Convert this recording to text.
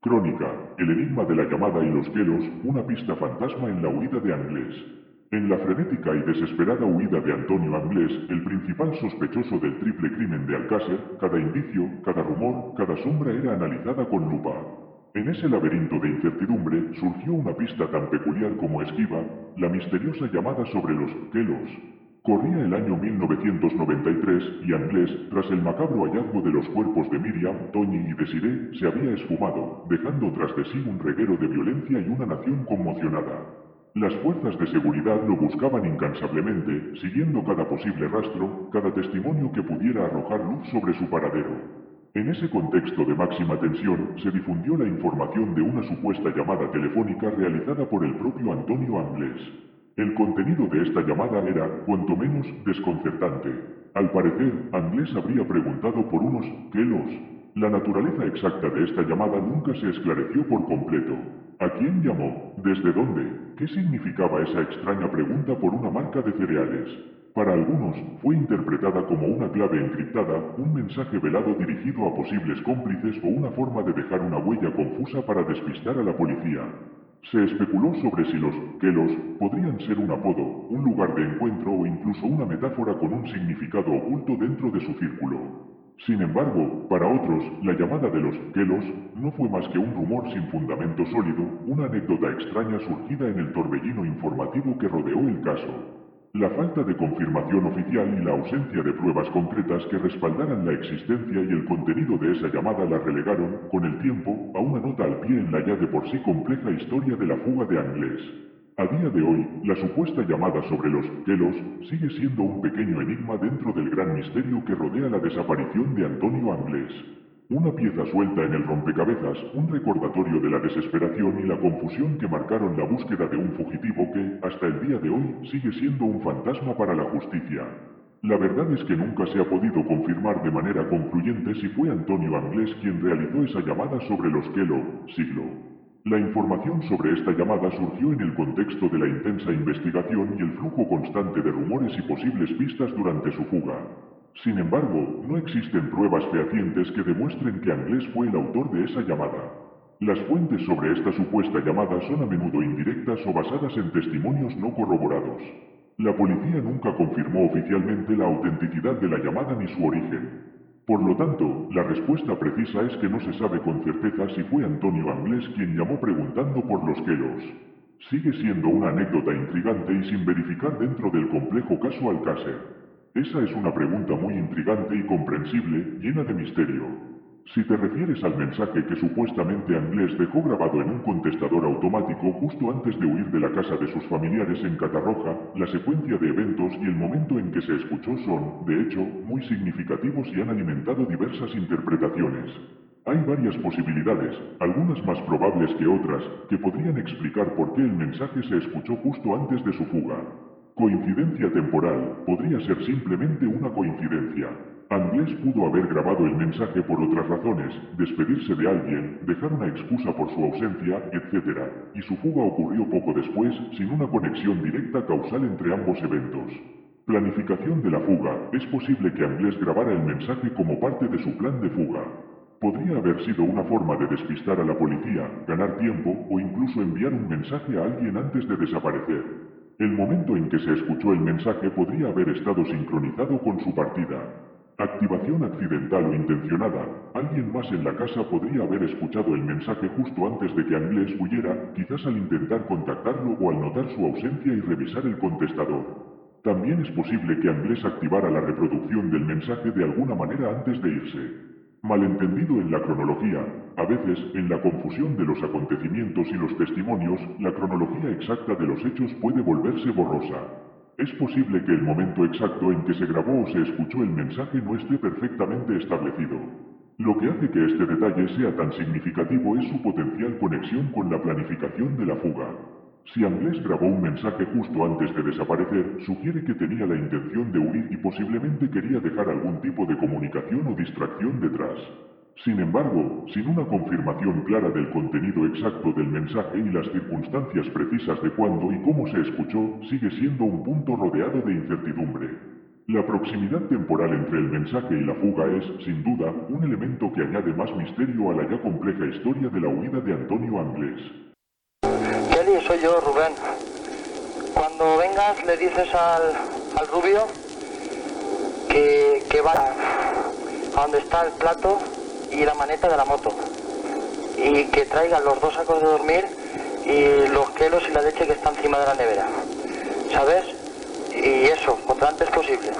Crónica, el enigma de la llamada y los quelos, una pista fantasma en la huida de Anglés. En la frenética y desesperada huida de Antonio Anglés, el principal sospechoso del triple crimen de Alcácer, cada indicio, cada rumor, cada sombra era analizada con lupa. En ese laberinto de incertidumbre surgió una pista tan peculiar como esquiva, la misteriosa llamada sobre los quelos. Corría el año 1993 y Anglés, tras el macabro hallazgo de los cuerpos de Miriam, Toñi y Desiree, se había esfumado, dejando tras de sí un reguero de violencia y una nación conmocionada. Las fuerzas de seguridad lo buscaban incansablemente, siguiendo cada posible rastro, cada testimonio que pudiera arrojar luz sobre su paradero. En ese contexto de máxima tensión, se difundió la información de una supuesta llamada telefónica realizada por el propio Antonio Anglés. El contenido de esta llamada era, cuanto menos, desconcertante. Al parecer, Anglés habría preguntado por unos «¿quelos?». La naturaleza exacta de esta llamada nunca se esclareció por completo. ¿A quién llamó? ¿Desde dónde? ¿Qué significaba esa extraña pregunta por una marca de cereales? Para algunos, fue interpretada como una clave encriptada, un mensaje velado dirigido a posibles cómplices o una forma de dejar una huella confusa para despistar a la policía. Se especuló sobre si los quelos podrían ser un apodo, un lugar de encuentro o incluso una metáfora con un significado oculto dentro de su círculo. Sin embargo, para otros, la llamada de los quelos no fue más que un rumor sin fundamento sólido, una anécdota extraña surgida en el torbellino informativo que rodeó el caso. La falta de confirmación oficial y la ausencia de pruebas concretas que respaldaran la existencia y el contenido de esa llamada la relegaron, con el tiempo, a una nota al pie en la ya de por sí compleja historia de la fuga de Anglés. A día de hoy, la supuesta llamada sobre los quelos sigue siendo un pequeño enigma dentro del gran misterio que rodea la desaparición de Antonio Anglés. Una pieza suelta en el rompecabezas, un recordatorio de la desesperación y la confusión que marcaron la búsqueda de un fugitivo que, hasta el día de hoy, sigue siendo un fantasma para la justicia. La verdad es que nunca se ha podido confirmar de manera concluyente si fue Antonio Anglés quien realizó esa llamada sobre los Kelo, siglo. La información sobre esta llamada surgió en el contexto de la intensa investigación y el flujo constante de rumores y posibles pistas durante su fuga. Sin embargo, no existen pruebas fehacientes que demuestren que Anglés fue el autor de esa llamada. Las fuentes sobre esta supuesta llamada son a menudo indirectas o basadas en testimonios no corroborados. La policía nunca confirmó oficialmente la autenticidad de la llamada ni su origen. Por lo tanto, la respuesta precisa es que no se sabe con certeza si fue Antonio Anglés quien llamó preguntando por los quelos. Sigue siendo una anécdota intrigante y sin verificar dentro del complejo caso Alcácer. Esa es una pregunta muy intrigante y comprensible, llena de misterio. Si te refieres al mensaje que supuestamente Anglés dejó grabado en un contestador automático justo antes de huir de la casa de sus familiares en Catarroja, la secuencia de eventos y el momento en que se escuchó son, de hecho, muy significativos y han alimentado diversas interpretaciones. Hay varias posibilidades, algunas más probables que otras, que podrían explicar por qué el mensaje se escuchó justo antes de su fuga. Coincidencia temporal, podría ser simplemente una coincidencia. Anglés pudo haber grabado el mensaje por otras razones, despedirse de alguien, dejar una excusa por su ausencia, etc. Y su fuga ocurrió poco después, sin una conexión directa causal entre ambos eventos. Planificación de la fuga. Es posible que Anglés grabara el mensaje como parte de su plan de fuga. Podría haber sido una forma de despistar a la policía, ganar tiempo o incluso enviar un mensaje a alguien antes de desaparecer. El momento en que se escuchó el mensaje podría haber estado sincronizado con su partida. Activación accidental o intencionada. Alguien más en la casa podría haber escuchado el mensaje justo antes de que Anglés huyera, quizás al intentar contactarlo o al notar su ausencia y revisar el contestador. También es posible que Anglés activara la reproducción del mensaje de alguna manera antes de irse. Malentendido en la cronología. A veces, en la confusión de los acontecimientos y los testimonios, la cronología exacta de los hechos puede volverse borrosa. Es posible que el momento exacto en que se grabó o se escuchó el mensaje no esté perfectamente establecido. Lo que hace que este detalle sea tan significativo es su potencial conexión con la planificación de la fuga. Si Anglés grabó un mensaje justo antes de desaparecer, sugiere que tenía la intención de huir y posiblemente quería dejar algún tipo de comunicación o distracción detrás. Sin embargo, sin una confirmación clara del contenido exacto del mensaje y las circunstancias precisas de cuándo y cómo se escuchó, sigue siendo un punto rodeado de incertidumbre. La proximidad temporal entre el mensaje y la fuga es, sin duda, un elemento que añade más misterio a la ya compleja historia de la huida de Antonio Anglés. Kelly, soy yo, Rubén. Cuando vengas le dices al rubio que va a donde está el plato y la maneta de la moto. Y que traigan los 2 sacos de dormir y los quelos y la leche que está encima de la nevera. ¿Sabes? Y eso, cuanto antes posible.